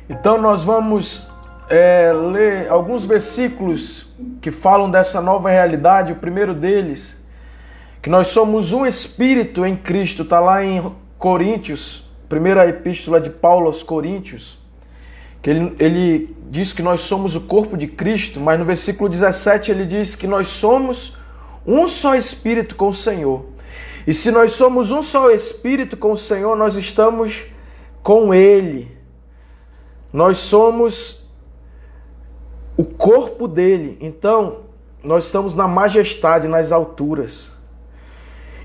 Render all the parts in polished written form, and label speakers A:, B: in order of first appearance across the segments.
A: Então nós vamos ler alguns versículos que falam dessa nova realidade. O primeiro deles, que nós somos um espírito em Cristo, está lá em Coríntios, primeira epístola de Paulo aos Coríntios, que ele diz que nós somos o corpo de Cristo, mas no versículo 17 ele diz que nós somos um só espírito com o Senhor. E se nós somos um só espírito com o Senhor, nós estamos com Ele. Nós somos o corpo dele. Então, nós estamos na majestade, nas alturas.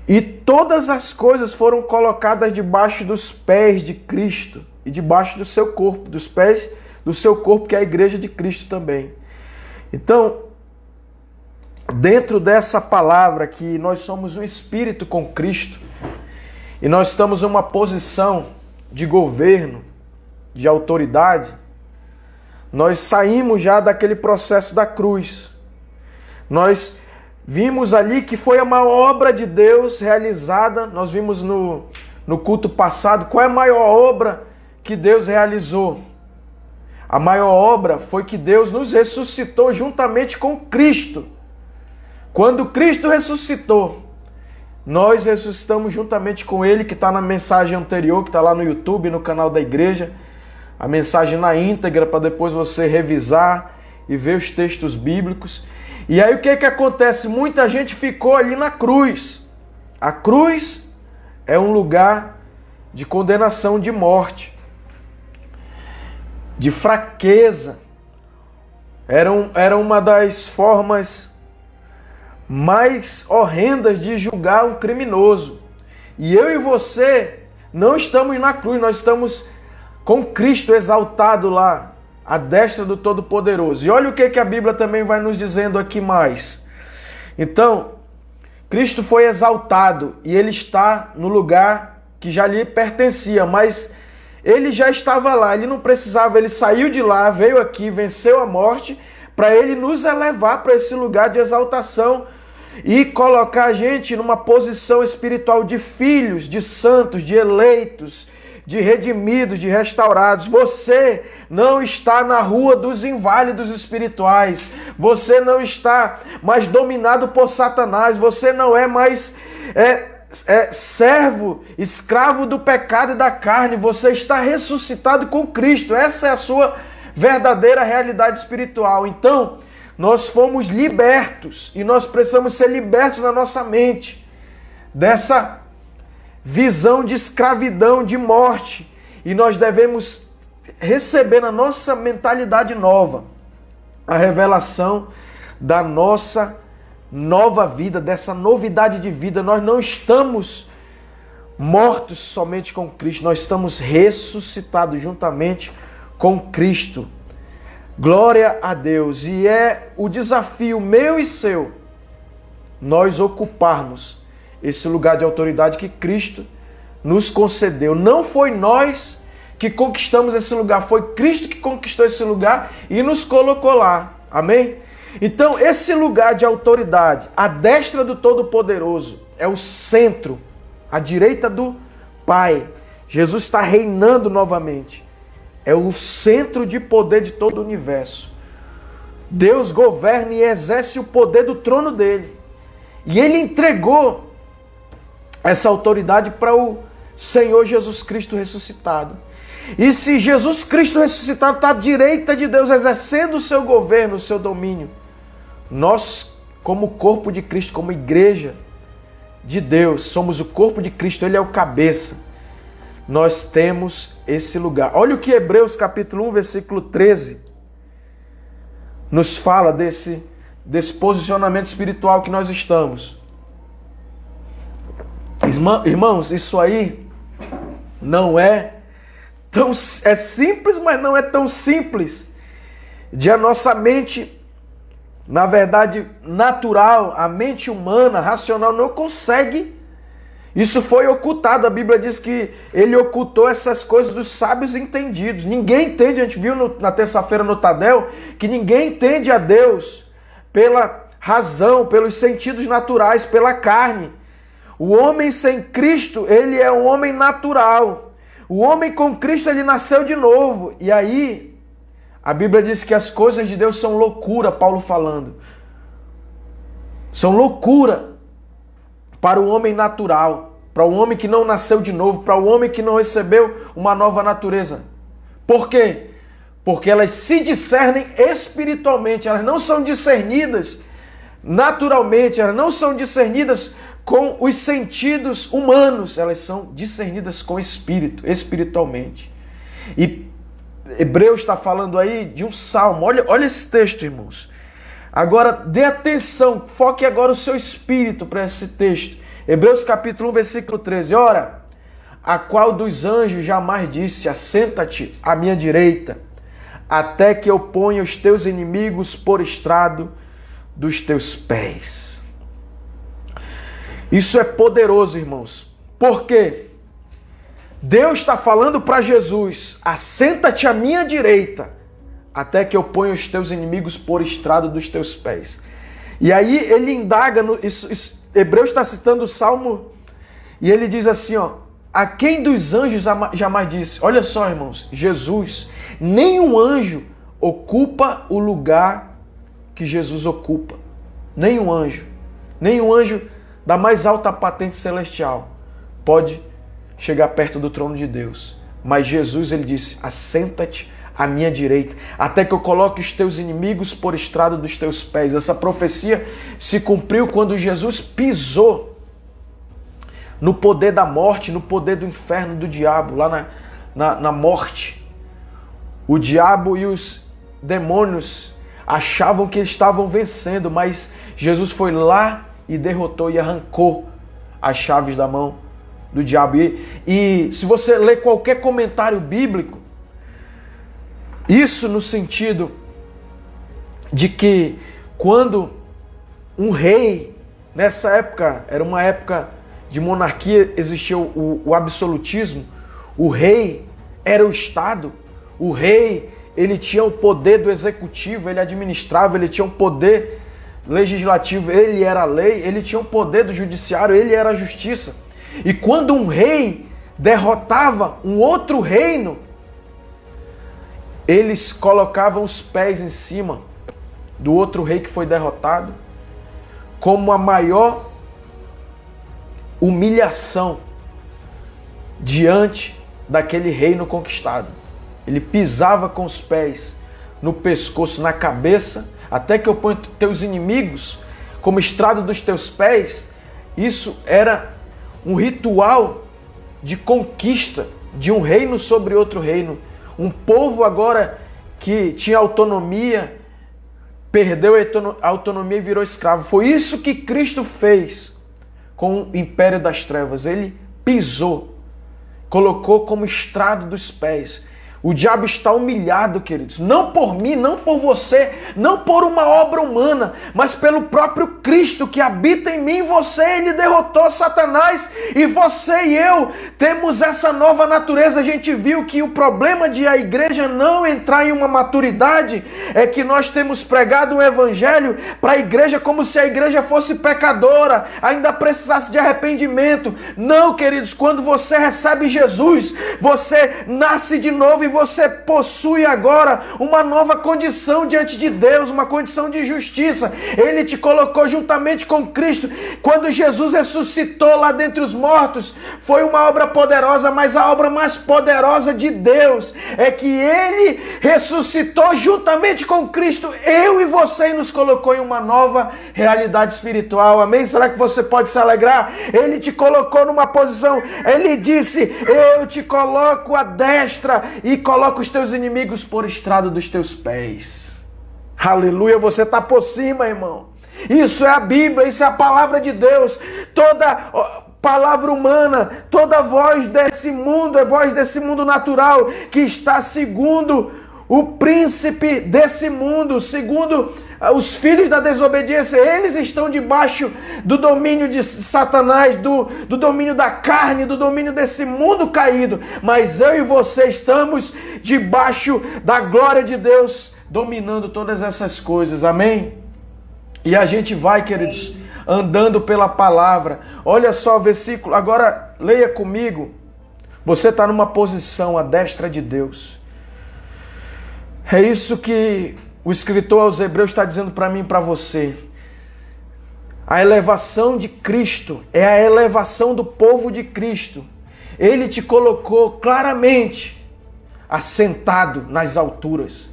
A: E todas as coisas foram colocadas debaixo dos pés de Cristo e debaixo do seu corpo, dos pés do seu corpo, que é a igreja de Cristo também. Então, dentro dessa palavra que nós somos um espírito com Cristo e nós estamos em uma posição de governo, de autoridade, nós saímos já daquele processo da cruz. Nós vimos ali que foi uma obra de Deus realizada. Nós vimos no culto passado qual é a maior obra que Deus realizou. A maior obra foi que Deus nos ressuscitou juntamente com Cristo. Quando Cristo ressuscitou, nós ressuscitamos juntamente com Ele, que está na mensagem anterior, que está lá no YouTube, no canal da igreja. A mensagem na íntegra, para depois você revisar e ver os textos bíblicos. E aí o que acontece? Muita gente ficou ali na cruz. A cruz é um lugar de condenação, de morte, de fraqueza. Era uma das formas mais horrendas de julgar um criminoso. E eu e você não estamos na cruz, nós estamos com Cristo exaltado lá, à destra do Todo-Poderoso. E olha o que a Bíblia também vai nos dizendo aqui mais. Então, Cristo foi exaltado e Ele está no lugar que já lhe pertencia, mas Ele já estava lá, Ele não precisava, Ele saiu de lá, veio aqui, venceu a morte, para Ele nos elevar para esse lugar de exaltação e colocar a gente numa posição espiritual de filhos, de santos, de eleitos, de redimidos, de restaurados. Você não está na rua dos inválidos espirituais. Você não está mais dominado por Satanás. Você não é mais servo, escravo do pecado e da carne. Você está ressuscitado com Cristo. Essa é a sua verdadeira realidade espiritual. Então, nós fomos libertos e nós precisamos ser libertos na nossa mente dessa visão de escravidão, de morte, e nós devemos receber na nossa mentalidade nova a revelação da nossa nova vida, dessa novidade de vida. Nós não estamos mortos somente com Cristo, nós estamos ressuscitados juntamente com Cristo. Glória a Deus! E é o desafio meu e seu nós ocuparmos esse lugar de autoridade que Cristo nos concedeu. Não foi nós que conquistamos esse lugar, foi Cristo que conquistou esse lugar e nos colocou lá. Amém? Então, esse lugar de autoridade, a destra do Todo-Poderoso, é o centro, à direita do Pai. Jesus está reinando novamente. É o centro de poder de todo o universo. Deus governa e exerce o poder do trono dele. E ele entregou essa autoridade para o Senhor Jesus Cristo ressuscitado. E se Jesus Cristo ressuscitado está à direita de Deus, exercendo o seu governo, o seu domínio, nós, como corpo de Cristo, como igreja de Deus, somos o corpo de Cristo, Ele é o cabeça. Nós temos esse lugar. Olha o que Hebreus capítulo 1, versículo 13 nos fala desse posicionamento espiritual que nós estamos. Irmãos, isso aí não é tão... É simples, mas não é tão simples de a nossa mente, na verdade, natural, a mente humana, racional, não consegue. Isso foi ocultado. A Bíblia diz que ele ocultou essas coisas dos sábios entendidos. Ninguém entende, a gente viu na terça-feira no Tadel, que ninguém entende a Deus pela razão, pelos sentidos naturais, pela carne. O homem sem Cristo, ele é um homem natural. O homem com Cristo, ele nasceu de novo. E aí, a Bíblia diz que as coisas de Deus são loucura, Paulo falando. São loucura para o homem natural, para o homem que não nasceu de novo, para o homem que não recebeu uma nova natureza. Por quê? Porque elas se discernem espiritualmente, elas não são discernidas naturalmente, elas não são discernidas com os sentidos humanos, elas são discernidas com o espírito, espiritualmente. E Hebreus está falando aí de um salmo, olha esse texto, irmãos. Agora, dê atenção, foque agora o seu espírito para esse texto. Hebreus capítulo 1, versículo 13. Ora, a qual dos anjos jamais disse, assenta-te à minha direita, até que eu ponha os teus inimigos por estrado dos teus pés. Isso é poderoso, irmãos. Por quê? Deus está falando para Jesus, assenta-te à minha direita, até que eu ponha os teus inimigos por estrado dos teus pés. E aí ele indaga, Hebreus está citando o Salmo, e ele diz assim, ó, a quem dos anjos jamais disse? Olha só, irmãos, Jesus, nenhum anjo ocupa o lugar que Jesus ocupa. Nenhum anjo da mais alta patente celestial pode chegar perto do trono de Deus. Mas Jesus, ele disse, assenta-te à minha direita, até que eu coloque os teus inimigos por estrado dos teus pés. Essa profecia se cumpriu quando Jesus pisou no poder da morte, no poder do inferno, do diabo, lá na morte. O diabo e os demônios achavam que estavam vencendo, mas Jesus foi lá e derrotou e arrancou as chaves da mão do diabo. E se você ler qualquer comentário bíblico, isso no sentido de que quando um rei, nessa época, era uma época de monarquia, existia o absolutismo, o rei era o Estado, o rei, ele tinha o poder do executivo, ele administrava, ele tinha o poder legislativo, ele era a lei, ele tinha o poder do judiciário, ele era a justiça. E quando um rei derrotava um outro reino, eles colocavam os pés em cima do outro rei que foi derrotado, como a maior humilhação diante daquele reino conquistado. Ele pisava com os pés no pescoço, na cabeça, até que eu ponho teus inimigos como estrado dos teus pés. Isso era um ritual de conquista de um reino sobre outro reino. Um povo agora que tinha autonomia, perdeu a autonomia e virou escravo. Foi isso que Cristo fez com o império das trevas. Ele pisou, colocou como estrado dos pés. O diabo está humilhado, queridos, não por mim, não por você, não por uma obra humana, mas pelo próprio Cristo que habita em mim e você. Ele derrotou Satanás e você e eu temos essa nova natureza. A gente viu que o problema de a igreja não entrar em uma maturidade é que nós temos pregado um evangelho para a igreja como se a igreja fosse pecadora, ainda precisasse de arrependimento. Não, queridos, quando você recebe Jesus, você nasce de novo e você possui agora uma nova condição diante de Deus, uma condição de justiça. Ele te colocou juntamente com Cristo. Quando Jesus ressuscitou lá dentre os mortos, foi uma obra poderosa, mas a obra mais poderosa de Deus é que Ele ressuscitou juntamente com Cristo, eu e você, e nos colocou em uma nova realidade espiritual. Amém? Será que você pode se alegrar? Ele te colocou numa posição, Ele disse, eu te coloco à destra e coloca os teus inimigos por estrado dos teus pés. Aleluia, você está por cima, irmão. Isso é a Bíblia, isso é a palavra de Deus. Toda palavra humana, toda voz desse mundo é voz desse mundo natural que está segundo o príncipe desse mundo, segundo os filhos da desobediência. Eles estão debaixo do domínio de Satanás, do domínio da carne, do domínio desse mundo caído. Mas eu e você estamos debaixo da glória de Deus, dominando todas essas coisas. Amém? E a gente vai, queridos, andando pela palavra. Olha só o versículo, agora leia comigo Você está numa posição à destra de Deus. É isso que o escritor aos Hebreus está dizendo para mim e para você. A elevação de Cristo é a elevação do povo de Cristo. Ele te colocou claramente assentado nas alturas.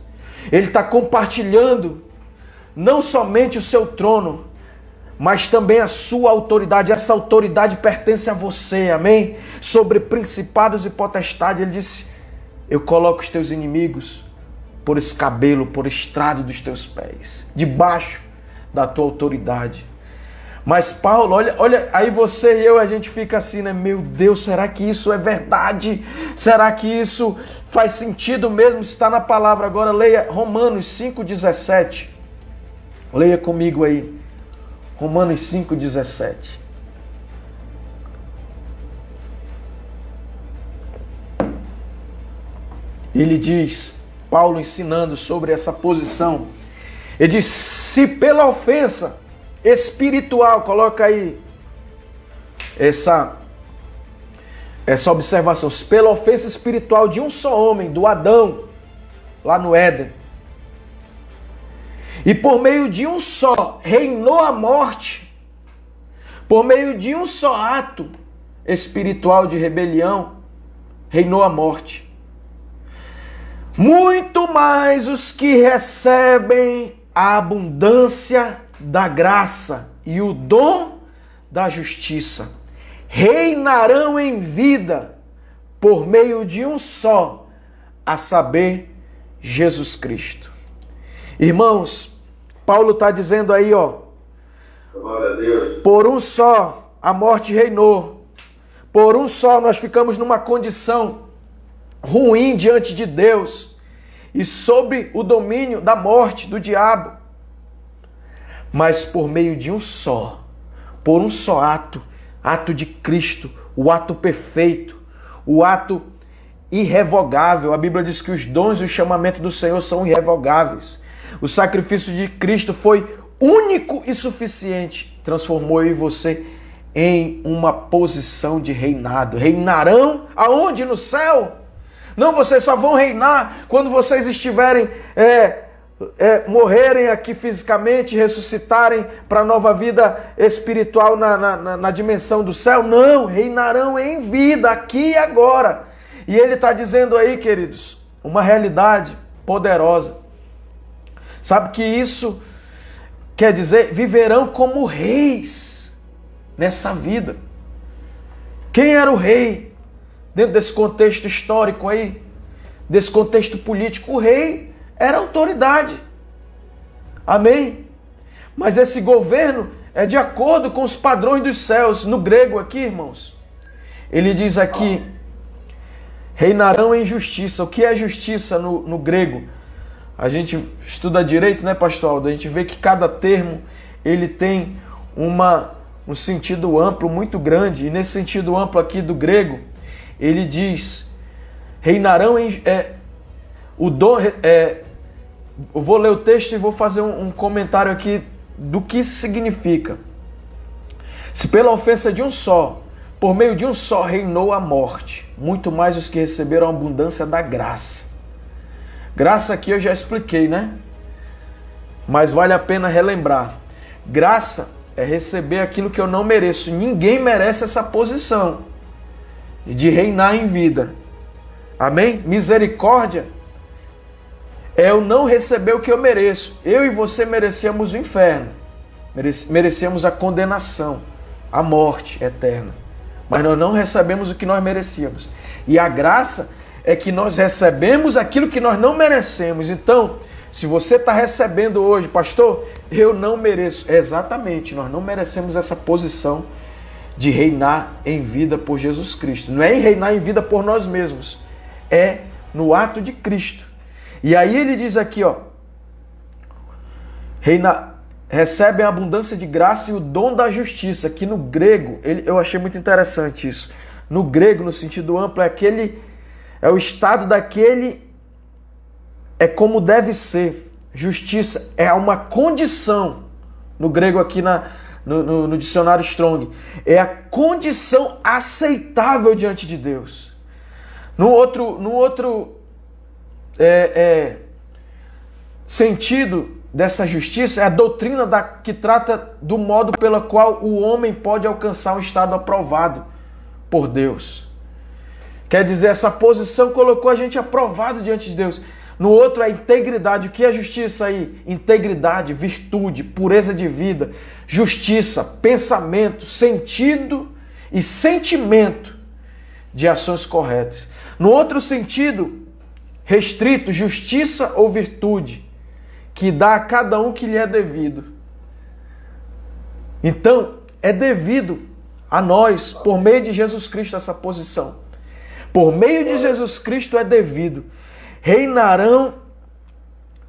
A: Ele está compartilhando não somente o seu trono, mas também a sua autoridade. Essa autoridade pertence a você, amém? Sobre principados e potestades, ele disse, eu coloco os teus inimigos por escabelo, por estrado dos teus pés, debaixo da tua autoridade. Mas Paulo, olha, aí você e eu, a gente fica assim, né? Meu Deus, será que isso é verdade? Será que isso faz sentido mesmo? Está na palavra. Agora leia Romanos 5,17. Leia comigo aí. Romanos 5,17. Ele diz, Paulo ensinando sobre essa posição, ele diz, se pela ofensa espiritual, coloca aí essa observação, se pela ofensa espiritual de um só homem, do Adão, lá no Éden, e por meio de um só reinou a morte, por meio de um só ato espiritual de rebelião, reinou a morte. Muito mais os que recebem a abundância da graça e o dom da justiça reinarão em vida por meio de um só, a saber, Jesus Cristo. Irmãos, Paulo está dizendo aí, ó, glória a Deus. Por um só a morte reinou, por um só nós ficamos numa condição ruim diante de Deus e sob o domínio da morte, do diabo. Mas por meio de um só, por um só ato de Cristo, o ato perfeito, o ato irrevogável. A Bíblia diz que os dons e o chamamento do Senhor são irrevogáveis. O sacrifício de Cristo foi único e suficiente. Transformou eu e você em uma posição de reinado. Reinarão aonde? No céu? Não, vocês só vão reinar quando vocês estiverem morrerem aqui fisicamente, ressuscitarem para a nova vida espiritual na dimensão do céu. Não, reinarão em vida, aqui e agora. E ele está dizendo aí, queridos, uma realidade poderosa. Sabe que isso quer dizer, viverão como reis nessa vida. Quem era o rei dentro desse contexto histórico aí, desse contexto político? O rei era autoridade. Amém? Mas esse governo é de acordo com os padrões dos céus. No grego aqui, irmãos, ele diz aqui, reinarão em justiça. O que é justiça no grego? A gente estuda direito, né, pastor Aldo? A gente vê que cada termo, ele tem um sentido amplo muito grande. E nesse sentido amplo aqui do grego, ele diz, reinarão em... eu vou ler o texto e vou fazer um comentário aqui do que isso significa. Se pela ofensa de um só, por meio de um só, reinou a morte, muito mais os que receberam a abundância da graça. Graça aqui eu já expliquei, né? Mas vale a pena relembrar. Graça é receber aquilo que eu não mereço. Ninguém merece essa posição de reinar em vida. Amém? Misericórdia é eu não receber o que eu mereço. Eu e você merecíamos o inferno. Merecíamos a condenação, a morte eterna. Mas nós não recebemos o que nós merecíamos. E a graça é que nós recebemos aquilo que nós não merecemos. Então, se você está recebendo hoje, pastor, eu não mereço. Exatamente, nós não merecemos essa posição de reinar em vida por Jesus Cristo. Não é em reinar em vida por nós mesmos. É no ato de Cristo. E aí ele diz aqui, ó, recebem a abundância de graça e o dom da justiça, que no grego, eu achei muito interessante isso. No grego, no sentido amplo, é o estado daquele, é como deve ser. Justiça é uma condição, no grego aqui no dicionário Strong, é a condição aceitável diante de Deus. No outro sentido dessa justiça é a doutrina que trata do modo pelo qual o homem pode alcançar um estado aprovado por Deus. Quer dizer, essa posição colocou a gente aprovado diante de Deus. No outro, a integridade. O que é justiça aí? Integridade, virtude, pureza de vida, justiça, pensamento, sentido e sentimento de ações corretas. No outro sentido, restrito, justiça ou virtude, que dá a cada um que lhe é devido. Então, é devido a nós, por meio de Jesus Cristo, essa posição. Por meio de Jesus Cristo é devido. Reinarão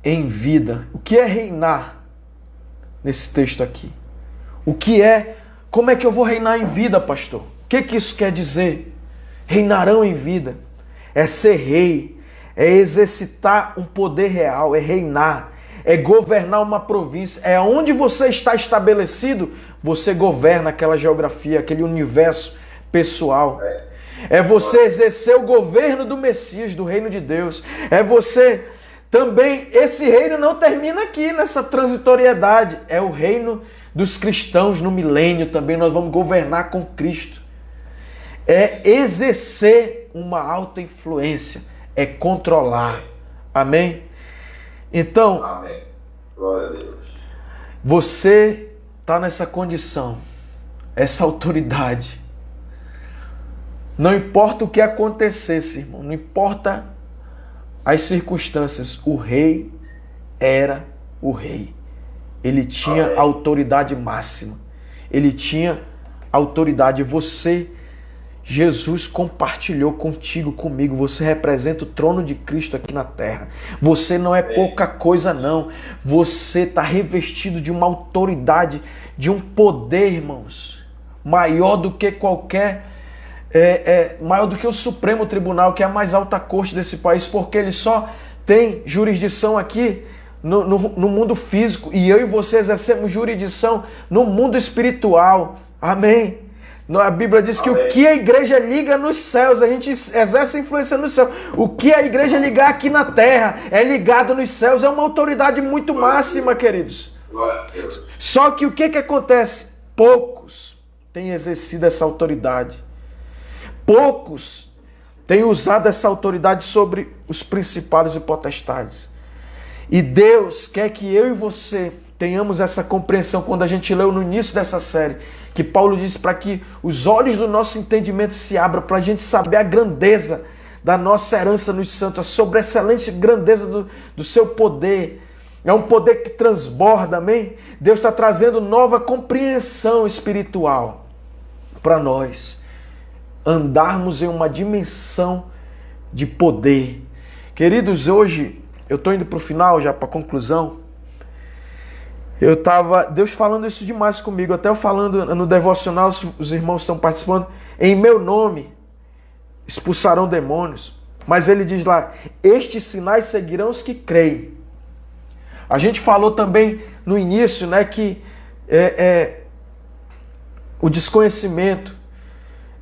A: em vida. O que é reinar nesse texto aqui? O que é? Como é que eu vou reinar em vida, pastor? O que isso quer dizer? Reinarão em vida. É ser rei, é exercitar um poder real, é reinar, é governar uma província. É onde você está estabelecido, você governa aquela geografia, aquele universo pessoal. É você exercer o governo do Messias, do reino de Deus. É você também, esse reino não termina aqui nessa transitoriedade. É o reino dos cristãos no milênio também. Nós vamos governar com Cristo. É exercer uma alta influência. É controlar. Amém? Então,
B: amém. Glória a Deus.
A: Você está nessa condição, essa autoridade. Não importa o que acontecesse, irmão, não importa as circunstâncias, o rei era o rei. Ele tinha
B: amém.
A: Autoridade máxima. Ele tinha autoridade. Você, Jesus compartilhou contigo, comigo. Você representa o trono de Cristo aqui na terra. Você não é pouca coisa, não. Você está revestido de uma autoridade, de um poder, irmãos, maior do que qualquer... maior do que o Supremo Tribunal, que é a mais alta corte desse país, porque ele só tem jurisdição aqui no mundo físico, e eu e você exercemos jurisdição no mundo espiritual. Amém? A Bíblia diz que amém. O que a igreja liga nos céus, a gente exerce influência no céu. O que a igreja ligar aqui na terra é ligado nos céus, é uma autoridade muito máxima, queridos. Só que o que acontece? Poucos têm exercido essa autoridade. Poucos têm usado essa autoridade sobre os principados e potestades. E Deus quer que eu e você tenhamos essa compreensão quando a gente leu no início dessa série, que Paulo disse para que os olhos do nosso entendimento se abram, para a gente saber a grandeza da nossa herança nos santos, a sobreexcelente grandeza do seu poder. É um poder que transborda, amém? Deus está trazendo nova compreensão espiritual para nós. Andarmos em uma dimensão de poder. Queridos, hoje, eu estou indo para o final, já para a conclusão. Deus falando isso demais comigo, até eu falando no devocional, os irmãos estão participando, em meu nome expulsarão demônios. Mas ele diz lá, estes sinais seguirão os que creem. A gente falou também no início, né, que o desconhecimento.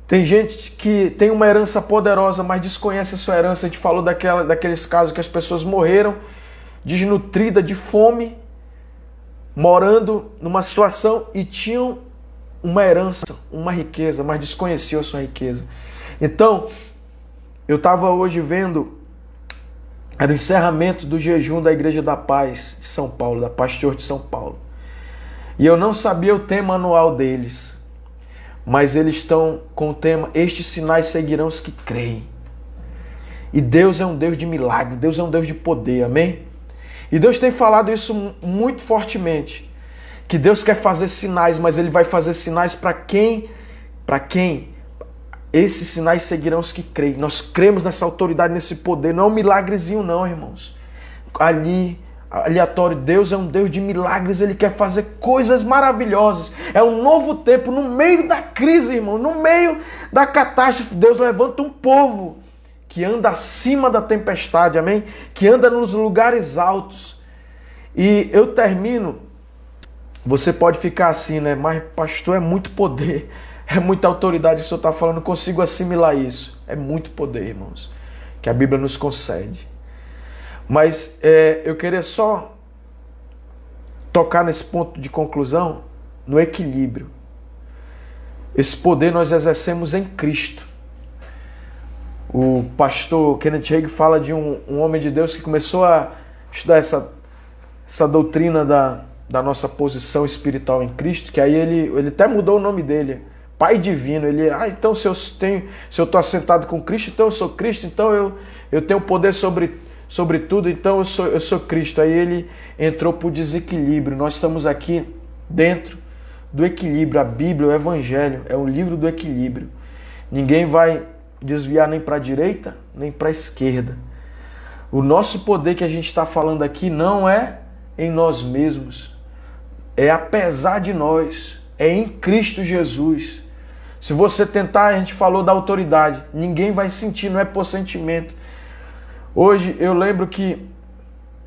A: Tem gente que tem uma herança poderosa, mas desconhece a sua herança. A gente falou daqueles casos que as pessoas morreram desnutridas de fome, morando numa situação e tinham uma herança, uma riqueza, mas desconheciam a sua riqueza. Então, eu estava hoje vendo, era o encerramento do jejum da Igreja da Paz de São Paulo, da Pastor de São Paulo. E eu não sabia o tema anual deles. Mas eles estão com o tema, estes sinais seguirão os que creem. E Deus é um Deus de milagre, Deus é um Deus de poder, amém? E Deus tem falado isso muito fortemente, que Deus quer fazer sinais, mas Ele vai fazer sinais para quem? Para quem? Esses sinais seguirão os que creem. Nós cremos nessa autoridade, nesse poder, não é um milagrezinho não, irmãos. Aleatório, Deus é um Deus de milagres, Ele quer fazer coisas maravilhosas. É um novo tempo, no meio da crise, irmão, no meio da catástrofe, Deus levanta um povo que anda acima da tempestade, amém? Que anda nos lugares altos. E eu termino, você pode ficar assim, né? Mas pastor, é muito poder, é muita autoridade que o senhor está falando, não consigo assimilar isso. É muito poder, irmãos. que a Bíblia nos concede. Mas eu queria só tocar nesse ponto de conclusão, no equilíbrio. Esse poder nós exercemos em Cristo. O pastor Kenneth Hagin fala de um homem de Deus que começou a estudar essa doutrina da nossa posição espiritual em Cristo, que aí ele até mudou o nome dele, Pai Divino. Então se eu estou assentado com Cristo, então eu sou Cristo, então eu tenho poder sobre tudo, então eu sou Cristo. Aí ele entrou para o desequilíbrio. Nós estamos aqui dentro do equilíbrio. A Bíblia, o Evangelho, é o livro do equilíbrio. Ninguém vai desviar nem para a direita, nem para a esquerda. O nosso poder que a gente está falando aqui não é em nós mesmos, é apesar de nós, é em Cristo Jesus. Se você tentar, a gente falou da autoridade, ninguém vai sentir, não é por sentimento. Hoje eu lembro que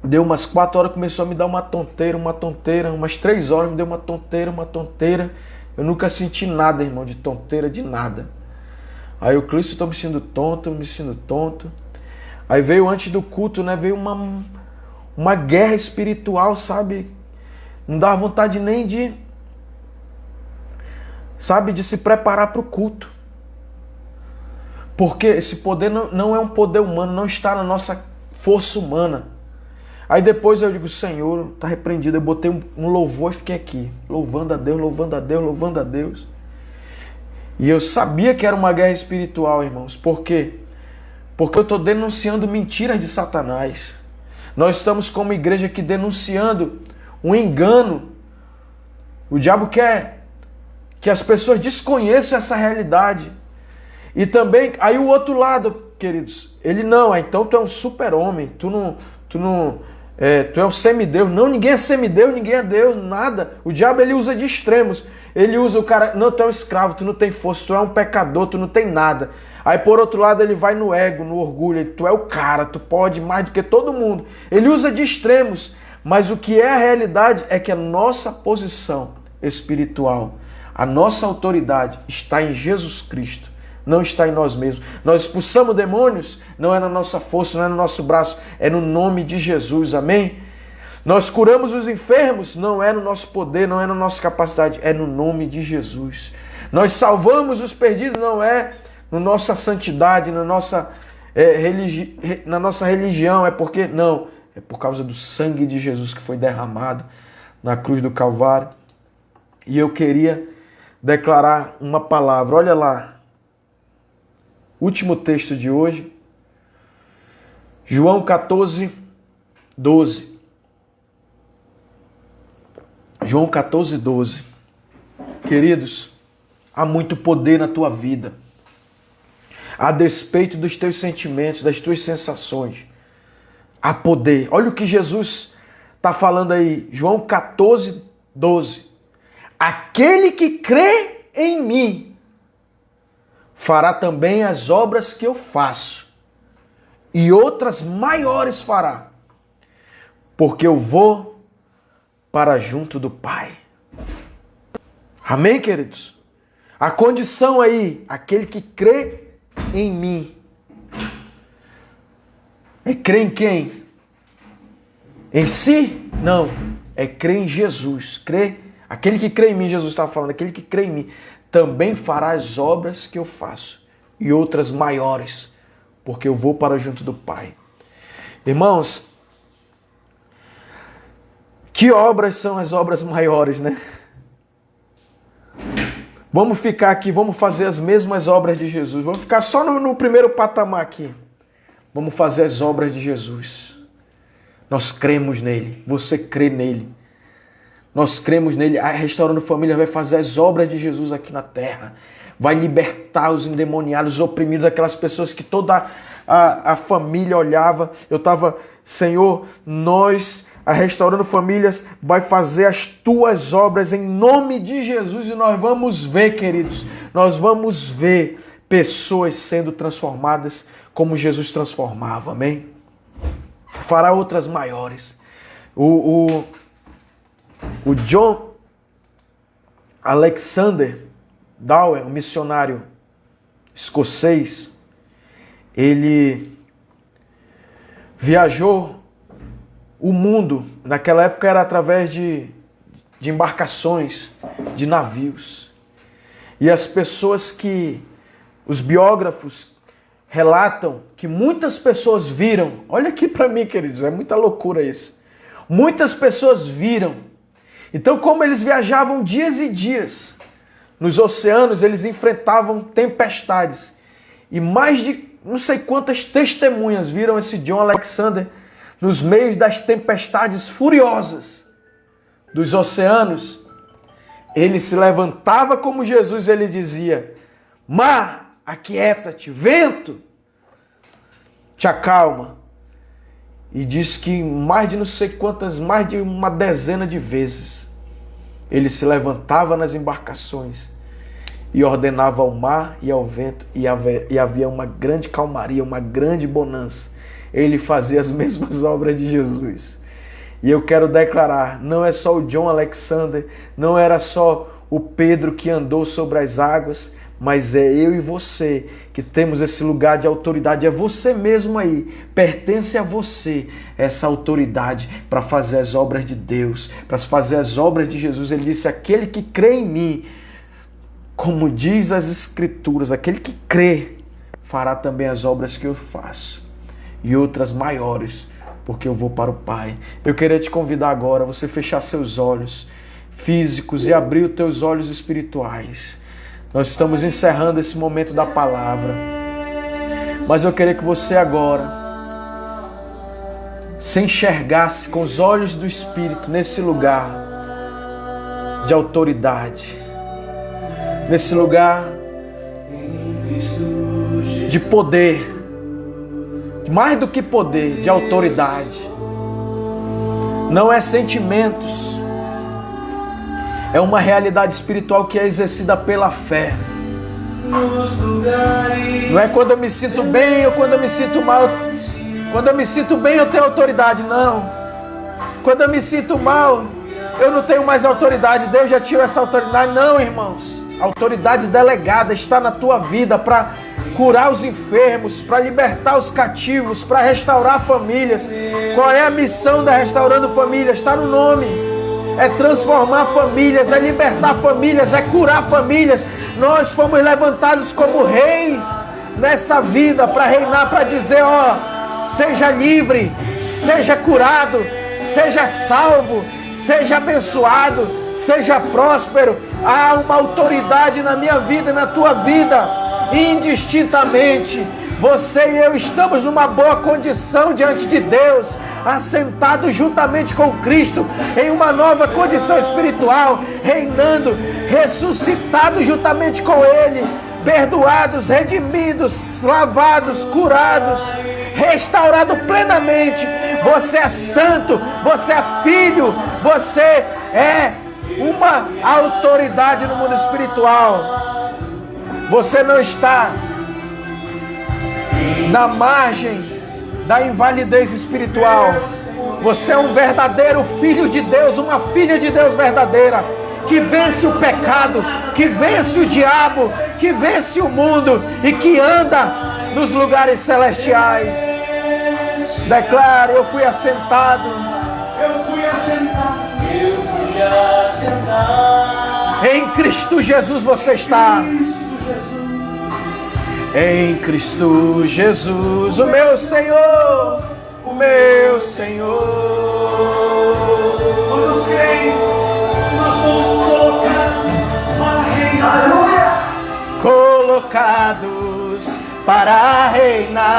A: deu umas 4 horas, começou a me dar uma tonteira, umas 3 horas me deu uma tonteira. Eu nunca senti nada, irmão, de tonteira, de nada. Aí o Cristo, estou me sentindo tonto. Aí veio antes do culto, né? Veio uma guerra espiritual, sabe? Não dava vontade nem de se preparar para o culto. Porque esse poder não é um poder humano, não está na nossa força humana. Aí depois eu digo, Senhor, está repreendido. Eu botei um louvor e fiquei aqui, louvando a Deus. E eu sabia que era uma guerra espiritual, irmãos. Por quê? Porque eu estou denunciando mentiras de Satanás. Nós estamos como igreja aqui denunciando um engano. O diabo quer que as pessoas desconheçam essa realidade. E também, aí o outro lado, queridos, ele não, então tu é um super-homem, tu é um semideus. Não, ninguém é semideus, ninguém é Deus, nada. O diabo, ele usa de extremos. Ele usa o cara, não, tu é um escravo, tu não tem força, tu é um pecador, tu não tem nada. Aí por outro lado ele vai no ego, no orgulho, tu é o cara, tu pode mais do que todo mundo. Ele usa de extremos, mas o que é a realidade é que a nossa posição espiritual, a nossa autoridade está em Jesus Cristo, não está em nós mesmos. Nós expulsamos demônios, não é na nossa força, não é no nosso braço, é no nome de Jesus, amém? Nós curamos os enfermos, não é no nosso poder, não é na nossa capacidade, é no nome de Jesus. Nós salvamos os perdidos, não é na nossa santidade, na nossa religião, é porque não, é por causa do sangue de Jesus que foi derramado na cruz do Calvário. E eu queria declarar uma palavra, olha lá, último texto de hoje, João 14, 12. João 14, 12. Queridos, há muito poder na tua vida. A despeito dos teus sentimentos, das tuas sensações. Há poder. Olha o que Jesus está falando aí. João 14, 12. Aquele que crê em mim fará também as obras que eu faço. E outras maiores fará. Porque eu vou para junto do Pai. Amém, queridos? A condição aí, aquele que crê em mim. É crer em quem? Em si? Não. É crer em Jesus. Aquele que crê em mim, Jesus estava falando, aquele que crê em mim também fará as obras que eu faço e outras maiores, porque eu vou para junto do Pai. Irmãos, que obras são as obras maiores, né? Vamos ficar aqui, vamos fazer as mesmas obras de Jesus. Vamos ficar só no primeiro patamar aqui. Vamos fazer as obras de Jesus. Nós cremos nele. Você crê nele. Nós cremos nele. A Restaurando Família vai fazer as obras de Jesus aqui na terra. Vai libertar os endemoniados, os oprimidos, aquelas pessoas que toda a família olhava. Eu estava, Senhor, a Restaurando Famílias vai fazer as tuas obras em nome de Jesus e nós vamos ver, queridos, nós vamos ver pessoas sendo transformadas como Jesus transformava, amém? Fará outras maiores. O John Alexander Dowie, um missionário escocês, ele viajou o mundo. Naquela época era através de embarcações, de navios. E as pessoas os biógrafos relatam que muitas pessoas viram. Olha aqui para mim, queridos, é muita loucura isso. Muitas pessoas viram. Então, como eles viajavam dias e dias nos oceanos, eles enfrentavam tempestades. E mais de não sei quantas testemunhas viram esse John Alexander nos meios das tempestades furiosas dos oceanos. Ele se levantava como Jesus, ele dizia: mar, aquieta-te, vento, te acalma. E diz que mais de não sei quantas, mais de uma dezena de vezes, ele se levantava nas embarcações e ordenava ao mar e ao vento, e havia uma grande calmaria, uma grande bonança. Ele fazia as mesmas obras de Jesus. E eu quero declarar, não é só o John Alexander, não era só o Pedro que andou sobre as águas, mas é eu e você que temos esse lugar de autoridade. É você mesmo aí, pertence a você essa autoridade para fazer as obras de Deus, para fazer as obras de Jesus. Ele disse: aquele que crê em mim, como diz as Escrituras, aquele que crê fará também as obras que eu faço, e outras maiores, porque eu vou para o Pai. Eu queria te convidar agora a você fechar seus olhos físicos e abrir os teus olhos espirituais. Nós estamos encerrando esse momento da palavra, mas eu queria que você agora se enxergasse com os olhos do Espírito nesse lugar de autoridade, nesse lugar de poder, mais do que poder, de autoridade. Não é sentimentos, é uma realidade espiritual que é exercida pela fé. Não é quando eu me sinto bem ou quando eu me sinto mal. Quando eu me sinto bem eu tenho autoridade, não. Quando eu me sinto mal eu não tenho mais autoridade. Deus já tirou essa autoridade. Não, irmãos. A autoridade delegada está na tua vida para curar os enfermos, para libertar os cativos, para restaurar famílias. Qual é a missão da Restaurando Famílias? Está no nome. É transformar famílias, é libertar famílias, é curar famílias. Nós fomos levantados como reis nessa vida para reinar, para dizer: ó, seja livre, seja curado, seja salvo, seja abençoado, seja próspero. Há uma autoridade na minha vida e na tua vida, indistintamente. Você e eu estamos numa boa condição diante de Deus, assentados juntamente com Cristo, em uma nova condição espiritual, reinando, ressuscitados juntamente com Ele, perdoados, redimidos, lavados, curados, restaurados plenamente. Você é santo, você é filho, você é uma autoridade no mundo espiritual. Você não está na margem da invalidez espiritual. Você é um verdadeiro filho de Deus, uma filha de Deus verdadeira, que vence o pecado, que vence o diabo, que vence o mundo e que anda nos lugares celestiais. Declare: eu fui assentado. Eu fui assentado. Eu fui assentado. Em Cristo Jesus você está. Em Cristo Jesus, o meu Senhor, o meu Senhor. Quantos creem? Nós somos colocados para reinar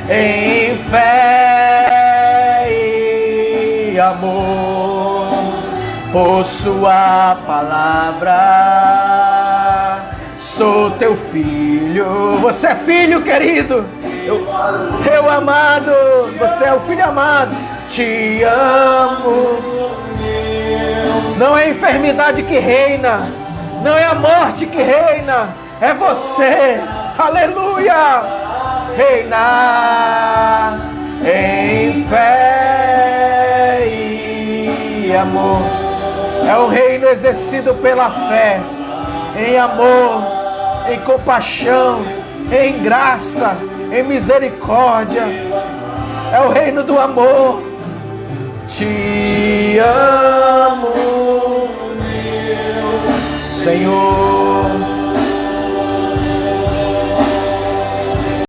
A: em fé e amor por Sua palavra. Sou teu filho. Você é filho, querido. Teu amado. Você é o filho amado. Te amo. Não é a enfermidade que reina. Não é a morte que reina. É você. Aleluia. Reinar em fé e amor. É um reino exercido pela fé, em amor, em compaixão, em graça, em misericórdia. É o reino do amor. Te amo, meu Senhor.